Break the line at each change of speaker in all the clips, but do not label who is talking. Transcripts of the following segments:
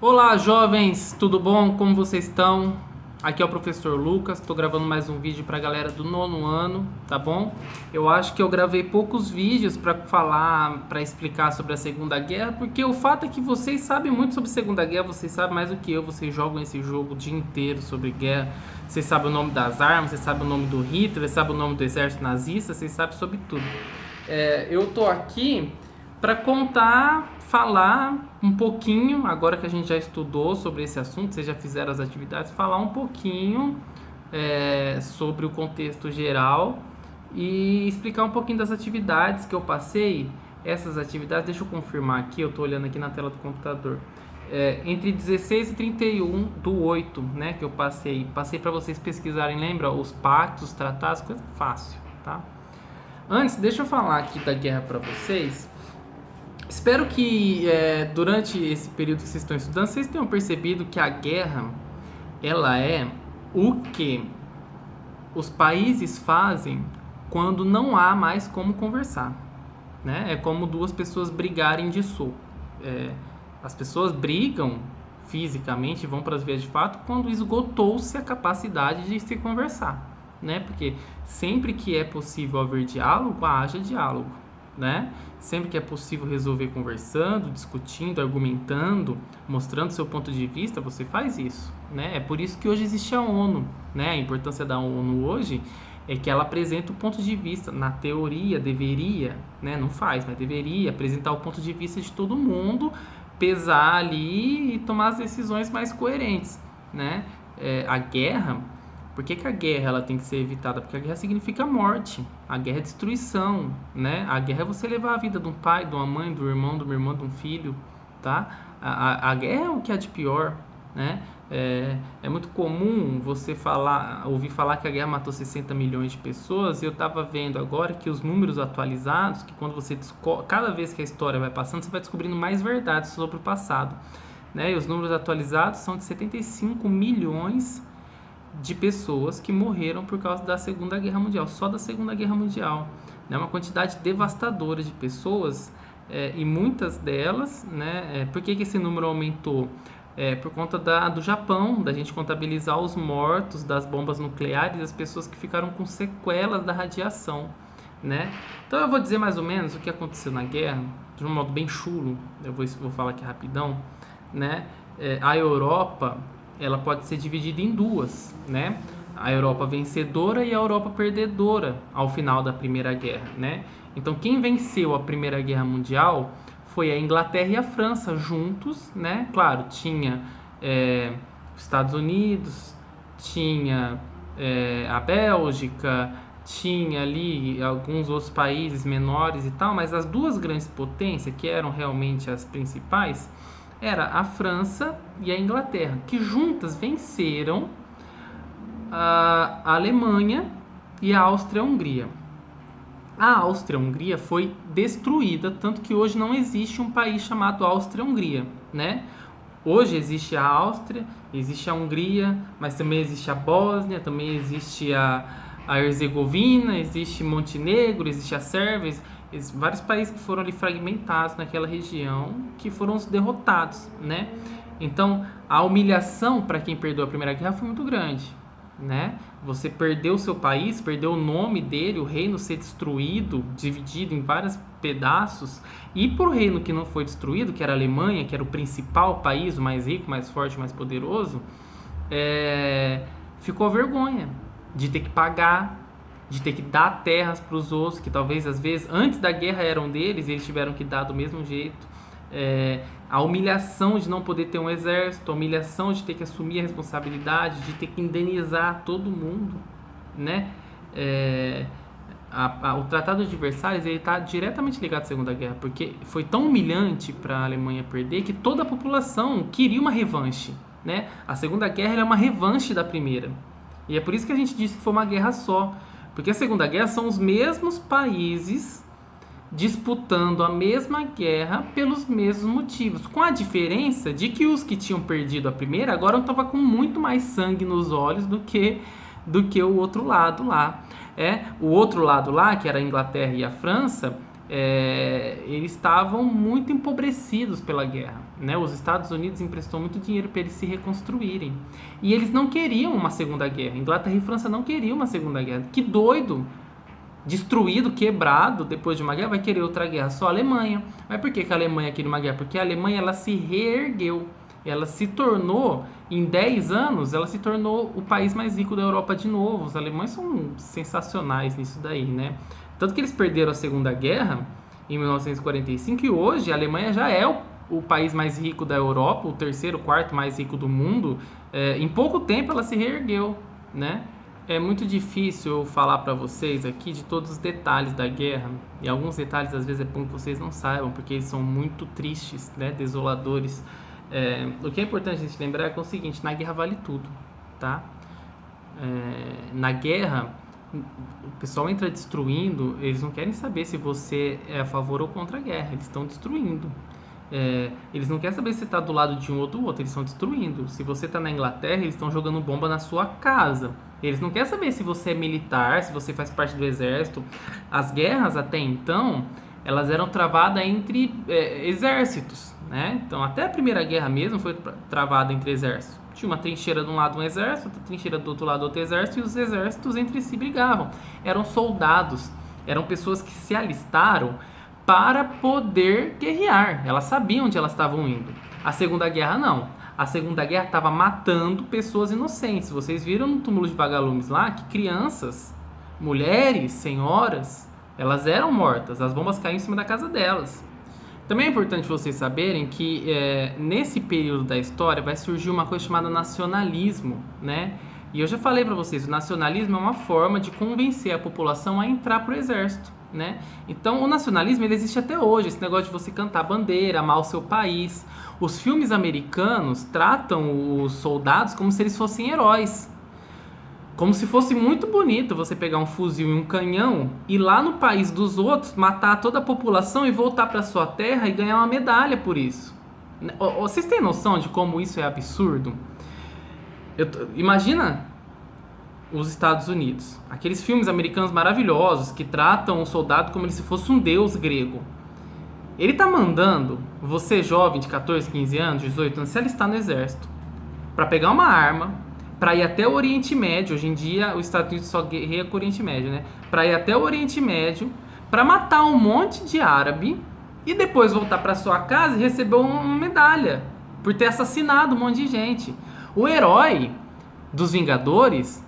Olá, jovens, tudo bom? Como vocês estão? Aqui é o professor Lucas, estou gravando mais um vídeo para a galera do nono ano, tá bom? Eu acho que eu gravei poucos vídeos para falar, para explicar sobre a Segunda Guerra, porque o fato é que vocês sabem muito sobre a Segunda Guerra, vocês sabem mais do que eu, vocês jogam esse jogo o dia inteiro sobre guerra, vocês sabem o nome das armas, vocês sabem o nome do Hitler, vocês sabem o nome do exército nazista, vocês sabem sobre tudo. Eu tô aqui para falar um pouquinho, agora que a gente já estudou sobre esse assunto, vocês já fizeram as atividades, falar um pouquinho sobre o contexto geral e explicar um pouquinho das atividades que eu passei. Essas atividades, deixa eu confirmar aqui, eu estou olhando aqui na tela do computador. Entre 16 e 31 do 8, né, que eu passei para vocês pesquisarem, lembra? Os pactos, os tratados, coisa fácil, tá? Antes, deixa eu falar aqui da guerra para vocês. Espero que durante esse período que vocês estão estudando, vocês tenham percebido que a guerra, ela é o que os países fazem quando não há mais como conversar, né? É como duas pessoas brigarem de soco. As pessoas brigam fisicamente, vão para as vias de fato, quando esgotou-se a capacidade de se conversar, né? Porque sempre que é possível haver diálogo, haja diálogo, né? Sempre que é possível resolver conversando, discutindo, argumentando, mostrando seu ponto de vista, você faz isso, né? É por isso que hoje existe a ONU, né? A importância da ONU hoje é que ela apresenta o ponto de vista, na teoria deveria, né? Não faz, mas deveria apresentar o ponto de vista de todo mundo, pesar ali e tomar as decisões mais coerentes, né? A guerra, por que a guerra ela tem que ser evitada? Porque a guerra significa morte, a guerra é destruição, né? A guerra é você levar a vida de um pai, de uma mãe, do irmão, de uma irmã, de um filho, tá? A guerra é o que há de pior, né? É muito comum você ouvir falar que a guerra matou 60 milhões de pessoas. Eu estava vendo agora que os números atualizados, que quando você cada vez que a história vai passando, você vai descobrindo mais verdades sobre o passado, né? E os números atualizados são de 75 milhões de pessoas que morreram por causa da Segunda Guerra Mundial, só da Segunda Guerra Mundial, né? Uma quantidade devastadora de pessoas, e muitas delas, né? Por que esse número aumentou? Por conta do Japão, da gente contabilizar os mortos das bombas nucleares e as pessoas que ficaram com sequelas da radiação, né? Então eu vou dizer mais ou menos o que aconteceu na guerra, de um modo bem chulo, eu vou falar aqui rapidão, né? A Europa, ela pode ser dividida em duas, né? A Europa vencedora e a Europa perdedora ao final da Primeira Guerra, né? Então, quem venceu a Primeira Guerra Mundial foi a Inglaterra e a França juntos, né? Claro, tinha os Estados Unidos, tinha a Bélgica, tinha ali alguns outros países menores e tal, mas as duas grandes potências, que eram realmente as principais, era a França e a Inglaterra, que juntas venceram a Alemanha e a Áustria-Hungria. A Áustria-Hungria foi destruída, tanto que hoje não existe um país chamado Áustria-Hungria, né? Hoje existe a Áustria, existe a Hungria, mas também existe a Bósnia, também existe a Herzegovina, existe Montenegro, existe a Sérvia, vários países que foram ali fragmentados naquela região, que foram os derrotados, né? Então, a humilhação para quem perdeu a Primeira Guerra foi muito grande, né? Você perdeu o seu país, perdeu o nome dele, o reino ser destruído, dividido em vários pedaços, e por reino que não foi destruído, que era a Alemanha, que era o principal país, o mais rico, mais forte, mais poderoso, ficou a vergonha de ter que pagar, de ter que dar terras para os outros, que talvez às vezes antes da guerra eram deles e eles tiveram que dar do mesmo jeito. A humilhação de não poder ter um exército, a humilhação de ter que assumir a responsabilidade, de ter que indenizar todo mundo, né? O Tratado de Versalhes está diretamente ligado à Segunda Guerra, porque foi tão humilhante para a Alemanha perder que toda a população queria uma revanche, né? A Segunda Guerra é uma revanche da Primeira, e é por isso que a gente disse que foi uma guerra só, porque a Segunda Guerra são os mesmos países disputando a mesma guerra pelos mesmos motivos, com a diferença de que os que tinham perdido a primeira agora estavam com muito mais sangue nos olhos do que o outro lado lá. O outro lado lá, que era a Inglaterra e a França, eles estavam muito empobrecidos pela guerra. né? Os Estados Unidos emprestou muito dinheiro para eles se reconstruírem. E eles não queriam uma segunda guerra. Inglaterra e França não queriam uma segunda guerra. Que doido! Destruído, quebrado, depois de uma guerra, vai querer outra guerra. Só a Alemanha. Mas por que a Alemanha queria uma guerra? Porque a Alemanha, ela se reergueu. Ela se tornou, em 10 anos, ela se tornou o país mais rico da Europa de novo. Os alemães são sensacionais nisso daí, né? Tanto que eles perderam a Segunda Guerra em 1945 e hoje a Alemanha já é o país mais rico da Europa, o terceiro, quarto mais rico do mundo. Em pouco tempo ela se reergueu, né? É muito difícil eu falar para vocês aqui de todos os detalhes da guerra, e alguns detalhes às vezes é bom que vocês não saibam, porque eles são muito tristes, né? Desoladores. O que é importante a gente lembrar é que é o seguinte: na guerra vale tudo, tá? Na guerra, o pessoal entra destruindo, eles não querem saber se você é a favor ou contra a guerra, eles estão destruindo. Eles não querem saber se você está do lado de um ou do outro, eles estão destruindo. Se você está na Inglaterra, eles estão jogando bomba na sua casa. Eles não querem saber se você é militar, se você faz parte do exército. As guerras até então, elas eram travadas entre exércitos, né? Então até a Primeira Guerra mesmo foi travada entre exércitos. Tinha uma trincheira de um lado um exército, outra trincheira do outro lado outro exército, e os exércitos entre si brigavam. Eram soldados, eram pessoas que se alistaram para poder guerrear. Elas sabiam onde elas estavam indo. A Segunda Guerra não. A Segunda Guerra estava matando pessoas inocentes. Vocês viram no túmulo de Vagalumes lá que crianças, mulheres, senhoras, elas eram mortas. As bombas caíam em cima da casa delas. Também é importante vocês saberem que nesse período da história vai surgir uma coisa chamada nacionalismo, né? E eu já falei para vocês, o nacionalismo é uma forma de convencer a população a entrar pro exército, né? Então o nacionalismo ele existe até hoje, esse negócio de você cantar bandeira, amar o seu país. Os filmes americanos tratam os soldados como se eles fossem heróis. Como se fosse muito bonito você pegar um fuzil e um canhão, ir lá no país dos outros, matar toda a população e voltar para sua terra e ganhar uma medalha por isso. Vocês têm noção de como isso é absurdo? Imagina os Estados Unidos, aqueles filmes americanos maravilhosos que tratam o soldado como se fosse um deus grego. Ele tá mandando você, jovem de 14, 15 anos, 18 anos, se alistar no exército para pegar uma arma, para ir até o Oriente Médio. Hoje em dia os Estados Unidos só guerreia com o Oriente Médio, né? Para ir até o Oriente Médio, para matar um monte de árabe e depois voltar para sua casa e receber uma medalha por ter assassinado um monte de gente. O herói dos Vingadores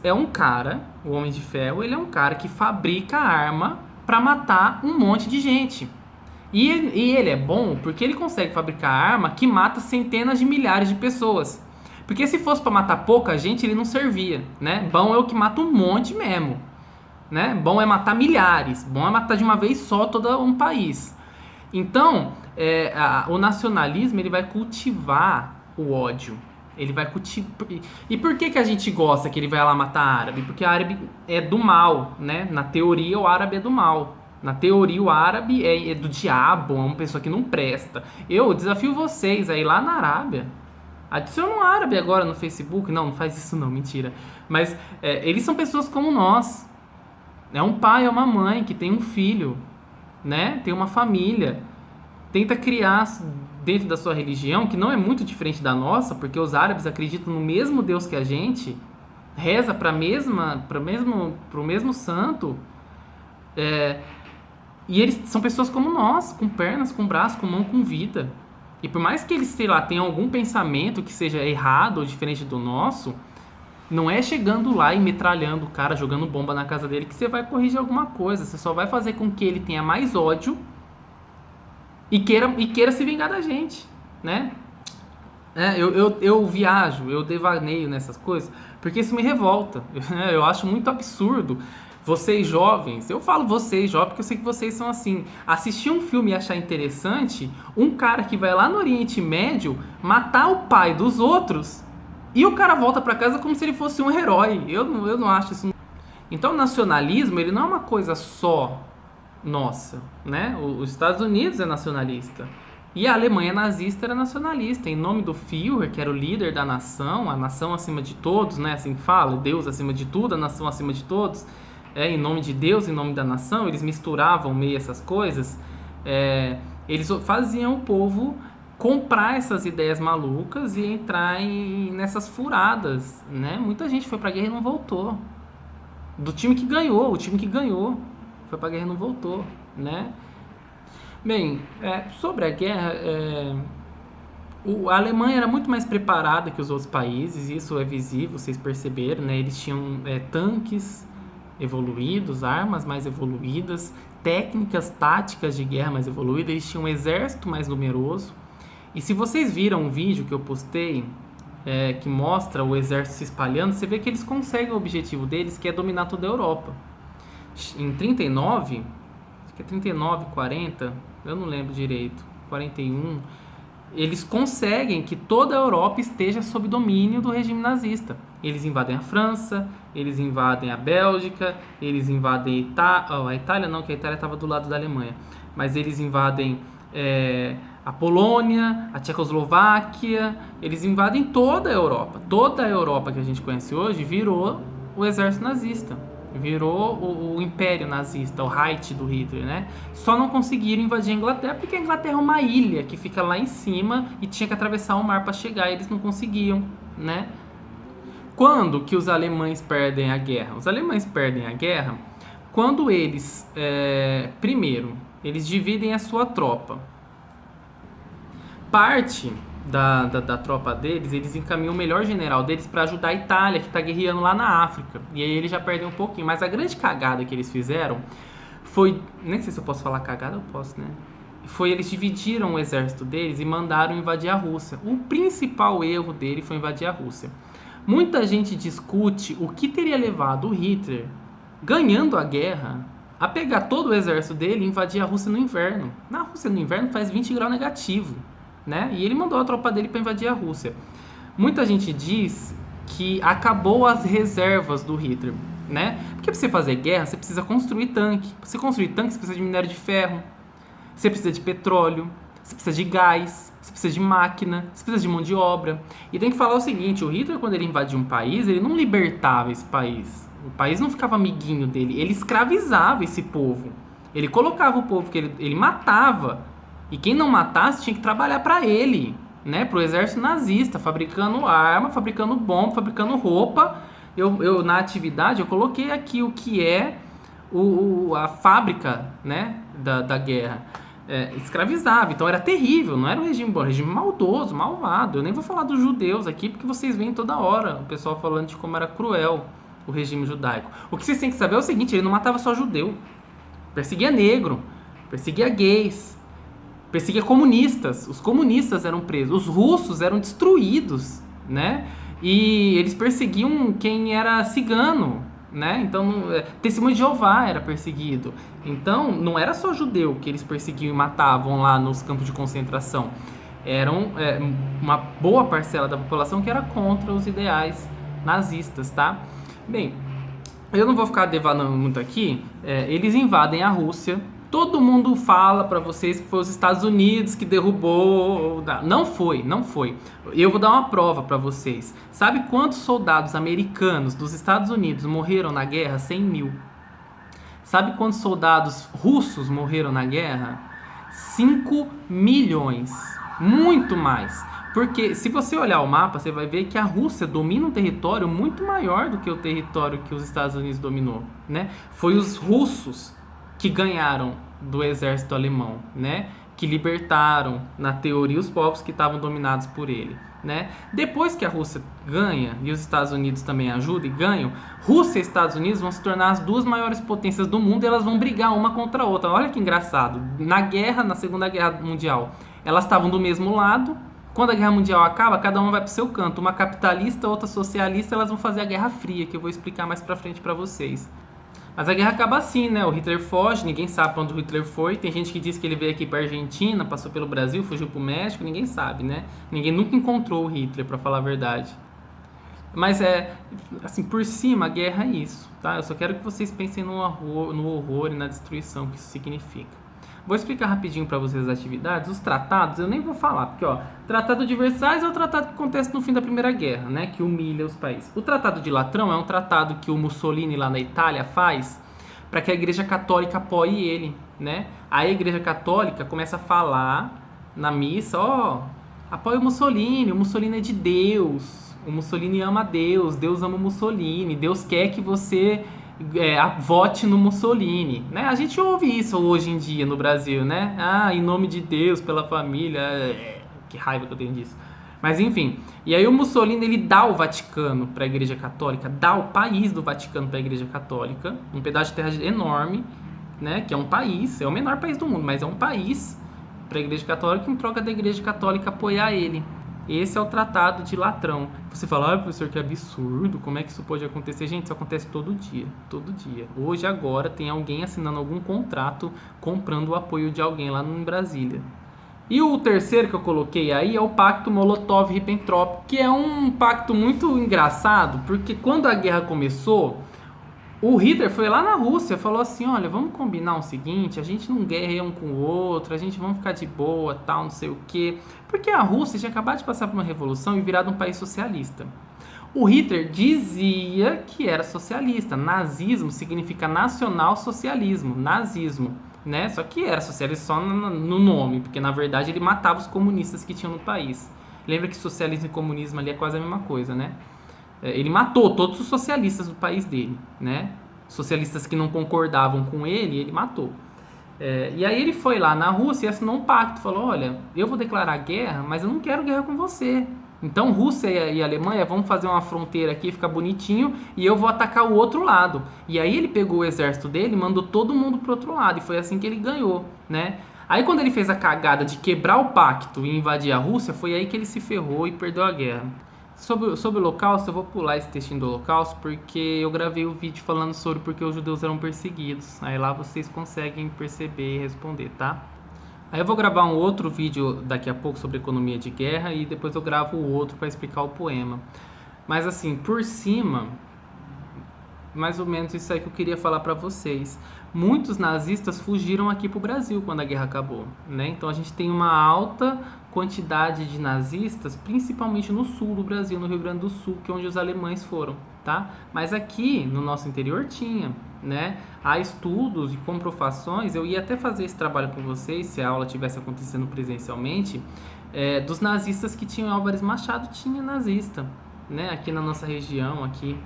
é um cara, o Homem de Ferro, ele é um cara que fabrica arma para matar um monte de gente. E ele é bom porque ele consegue fabricar arma que mata centenas de milhares de pessoas. Porque se fosse para matar pouca gente, ele não servia, né? Bom é o que mata um monte mesmo, né? Bom é matar milhares, bom é matar de uma vez só todo um país. Então, o nacionalismo ele vai cultivar o ódio. Ele vai cultivar. E por que a gente gosta que ele vai lá matar árabe? Porque o árabe é do mal, né? Na teoria, o árabe é do mal. Na teoria, o árabe é do diabo, é uma pessoa que não presta. Eu desafio vocês a ir lá na Arábia. Adiciona um árabe agora no Facebook. Não faz isso não, mentira. Mas eles são pessoas como nós. É um pai, é uma mãe que tem um filho, né? Tem uma família. Tenta criar dentro da sua religião, que não é muito diferente da nossa, porque os árabes acreditam no mesmo Deus que a gente, reza para o mesmo santo, e eles são pessoas como nós, com pernas, com braço, com mão, com vida. E por mais que eles, sei lá, tenham algum pensamento que seja errado ou diferente do nosso, não é chegando lá e metralhando o cara, jogando bomba na casa dele, que você vai corrigir alguma coisa. Você só vai fazer com que ele tenha mais ódio e queira se vingar da gente, né? Eu viajo, eu devaneio nessas coisas, porque isso me revolta. Eu acho muito absurdo vocês jovens, eu falo vocês jovens porque eu sei que vocês são assim, assistir um filme e achar interessante um cara que vai lá no Oriente Médio matar o pai dos outros e o cara volta pra casa como se ele fosse um herói. Eu não acho isso. Então o nacionalismo, ele não é uma coisa só nossa, né? Os Estados Unidos é nacionalista e a Alemanha nazista era nacionalista, em nome do Führer, que era o líder da nação, a nação acima de todos, né? Assim que fala, Deus acima de tudo, a nação acima de todos, em nome de Deus, em nome da nação, eles misturavam meio essas coisas. Eles faziam o povo comprar essas ideias malucas e entrar nessas furadas, né? Muita gente foi pra guerra e não voltou. Do time que ganhou, o time que ganhou foi pra guerra e não voltou, né? Bem, sobre a guerra, a Alemanha era muito mais preparada que os outros países, isso é visível, vocês perceberam, né? Eles tinham tanques evoluídos, armas mais evoluídas, técnicas táticas de guerra mais evoluídas, eles tinham um exército mais numeroso. E se vocês viram um vídeo que eu postei, que mostra o exército se espalhando, você vê que eles conseguem o objetivo deles, que é dominar toda a Europa. Em 39, acho que é 39, 40, eu não lembro direito, 41, eles conseguem que toda a Europa esteja sob domínio do regime nazista. Eles invadem a França, eles invadem a Bélgica, eles invadem a Itália não, que a Itália estava do lado da Alemanha, mas eles invadem a Polônia, a Tchecoslováquia, eles invadem toda a Europa. Toda a Europa que a gente conhece hoje virou o exército nazista. Virou o império nazista, o Reich do Hitler, né? Só não conseguiram invadir a Inglaterra porque a Inglaterra é uma ilha que fica lá em cima e tinha que atravessar o mar para chegar, e eles não conseguiam, né? Quando que os alemães perdem a guerra? Os alemães perdem a guerra quando eles, primeiro, eles dividem a sua tropa. Parte da tropa deles, eles encaminham o melhor general deles para ajudar a Itália, que está guerreando lá na África. E aí eles já perdem um pouquinho. Mas a grande cagada que eles fizeram foi... Nem sei se eu posso falar cagada, eu posso, né? Foi eles dividiram o exército deles e mandaram invadir a Rússia. O principal erro dele foi invadir a Rússia. Muita gente discute o que teria levado o Hitler, ganhando a guerra, a pegar todo o exército dele e invadir a Rússia no inverno. Na Rússia no inverno faz 20 graus negativo. Né? E ele mandou a tropa dele para invadir a Rússia. Muita gente diz que acabou as reservas do Hitler, né? Porque para você fazer guerra, você precisa construir tanque. Para você construir tanque, você precisa de minério de ferro, você precisa de petróleo, você precisa de gás, você precisa de máquina, você precisa de mão de obra. E tem que falar o seguinte, o Hitler, quando ele invadia um país, ele não libertava esse país. O país não ficava amiguinho dele, ele escravizava esse povo. Ele colocava o povo que ele matava. E quem não matasse tinha que trabalhar para ele, né? Para o exército nazista, fabricando arma, fabricando bomba, fabricando roupa. Eu na atividade eu coloquei aqui o que é a fábrica, né? da guerra. Escravizava, então era terrível, não era um regime bom, era um regime maldoso, malvado. Eu nem vou falar dos judeus aqui, porque vocês veem toda hora o pessoal falando de como era cruel o regime judaico. O que vocês têm que saber é o seguinte, ele não matava só judeu, perseguia negro, perseguia gays, perseguia comunistas. Os comunistas eram presos, os russos eram destruídos, né? E eles perseguiam quem era cigano, né? Então, testemunho de Jeová era perseguido. Então, não era só judeu que eles perseguiam e matavam lá nos campos de concentração. Eram uma boa parcela da população que era contra os ideais nazistas, tá? Bem, eu não vou ficar devagando muito aqui. Eles invadem a Rússia. Todo mundo fala pra vocês que foi os Estados Unidos que derrubou. Não foi. Eu vou dar uma prova pra vocês. Sabe quantos soldados americanos dos Estados Unidos morreram na guerra? 100 mil. Sabe quantos soldados russos morreram na guerra? 5 milhões. Muito mais. Porque se você olhar o mapa, você vai ver que a Rússia domina um território muito maior do que o território que os Estados Unidos dominou, né? Foi os russos que ganharam do exército alemão, né? Que libertaram, na teoria, os povos que estavam dominados por ele, né? Depois que a Rússia ganha e os Estados Unidos também ajudam e ganham, Rússia e Estados Unidos vão se tornar as duas maiores potências do mundo e elas vão brigar uma contra a outra. Olha que engraçado. Na Segunda Guerra Mundial, elas estavam do mesmo lado. Quando a Guerra Mundial acaba, cada uma vai pro seu canto. Uma capitalista, outra socialista, elas vão fazer a Guerra Fria, que eu vou explicar mais pra frente pra vocês. Mas a guerra acaba assim, né? O Hitler foge, ninguém sabe pra onde o Hitler foi. Tem gente que diz que ele veio aqui pra Argentina, passou pelo Brasil, fugiu pro México, ninguém sabe, né? Ninguém nunca encontrou o Hitler, pra falar a verdade. Mas assim, por cima, a guerra é isso, tá? Eu só quero que vocês pensem no horror e na destruição que isso significa. Vou explicar rapidinho para vocês as atividades. Os tratados, eu nem vou falar, porque, ó, Tratado de Versalhes é o tratado que acontece no fim da Primeira Guerra, né, que humilha os países. O Tratado de Latrão é um tratado que o Mussolini lá na Itália faz para que a Igreja Católica apoie ele, né? Aí a Igreja Católica começa a falar na missa, apoia o Mussolini é de Deus, o Mussolini ama Deus, Deus ama o Mussolini, Deus quer que você vote no Mussolini, né? A gente ouve isso hoje em dia no Brasil, né? Em nome de Deus, pela família, que raiva que eu tenho disso. Mas enfim, e aí o Mussolini ele dá o Vaticano para a Igreja Católica, dá o país do Vaticano para a Igreja Católica, um pedaço de terra enorme, né? Que é um país, é o menor país do mundo, mas é um país para a Igreja Católica em troca da Igreja Católica apoiar ele. Esse é o Tratado de Latrão. Você fala, professor, que absurdo, como é que isso pode acontecer? Gente, isso acontece todo dia, todo dia. Hoje, agora, tem alguém assinando algum contrato, comprando o apoio de alguém lá em Brasília. E o terceiro que eu coloquei aí é o Pacto Molotov-Ribbentrop, que é um pacto muito engraçado, porque quando a guerra começou, o Hitler foi lá na Rússia, falou assim, olha, vamos combinar o seguinte, a gente não guerreia um com o outro, a gente vamos ficar de boa, tal, não sei o quê. Porque a Rússia tinha acabado de passar por uma revolução e virado um país socialista. O Hitler dizia que era socialista. Nazismo significa nacional-socialismo, nazismo, né? Só que era socialista só no nome, porque na verdade ele matava os comunistas que tinham no país. Lembra que socialismo e comunismo ali é quase a mesma coisa, né? Ele matou todos os socialistas do país dele, né? Socialistas que não concordavam com ele matou. E aí ele foi lá na Rússia e assinou um pacto, falou, olha, eu vou declarar guerra, mas eu não quero guerra com você. Então Rússia e Alemanha vão fazer uma fronteira aqui, ficar bonitinho, e eu vou atacar o outro lado. E aí ele pegou o exército dele e mandou todo mundo pro outro lado, e foi assim que ele ganhou, né? Aí quando ele fez a cagada de quebrar o pacto e invadir a Rússia, foi aí que ele se ferrou e perdeu a guerra. Sobre o Holocausto, eu vou pular esse textinho do Holocausto porque eu gravei o vídeo falando sobre porque os judeus eram perseguidos. Aí lá vocês conseguem perceber e responder, tá? Aí eu vou gravar um outro vídeo daqui a pouco sobre economia de guerra e depois eu gravo o outro para explicar o poema. Mas assim, por cima, mais ou menos isso aí que eu queria falar para vocês. Muitos nazistas fugiram aqui pro Brasil quando a guerra acabou, né? Então a gente tem uma alta quantidade de nazistas, principalmente no sul do Brasil, no Rio Grande do Sul, que é onde os alemães foram, tá? Mas aqui no nosso interior tinha, né? Há estudos e comprovações, eu ia até fazer esse trabalho com vocês, se a aula tivesse acontecendo presencialmente, dos nazistas que tinham. Álvares Machado tinha nazista, né? Aqui na nossa região, aqui.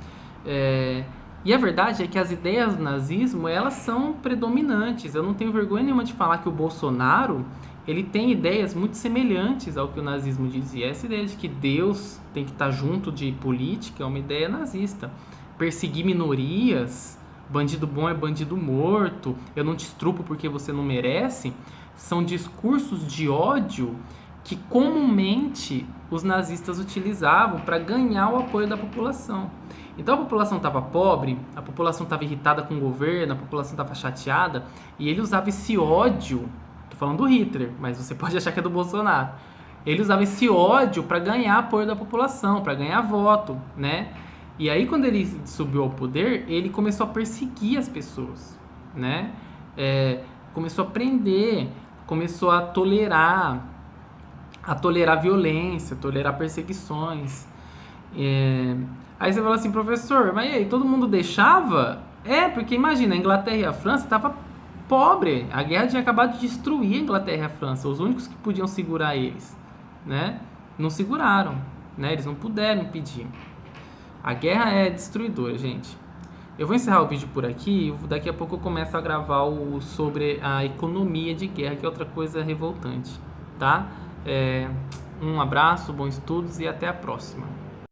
E a verdade é que as ideias do nazismo, elas são predominantes. Eu não tenho vergonha nenhuma de falar que o Bolsonaro, ele tem ideias muito semelhantes ao que o nazismo dizia. Essa ideia de que Deus tem que estar junto de política é uma ideia nazista. Perseguir minorias, bandido bom é bandido morto, eu não te estrupo porque você não merece, são discursos de ódio que comumente os nazistas utilizavam para ganhar o apoio da população. Então a população estava pobre, a população estava irritada com o governo, a população estava chateada, e ele usava esse ódio, tô falando do Hitler, mas você pode achar que é do Bolsonaro, ele usava esse ódio para ganhar apoio da população, para ganhar voto, né? E aí quando ele subiu ao poder, ele começou a perseguir as pessoas, né? Começou a prender, começou a tolerar violência, tolerar perseguições. Aí você fala assim, professor, mas e aí, todo mundo deixava? Porque imagina, a Inglaterra e a França estavam pobre, a guerra tinha acabado de destruir a Inglaterra e a França, os únicos que podiam segurar eles, né? Não seguraram, né? Eles não puderam impedir. A guerra é destruidora, gente. Eu vou encerrar o vídeo por aqui e daqui a pouco eu começo a gravar sobre a economia de guerra, que é outra coisa revoltante, tá? Um abraço, bons estudos e até a próxima.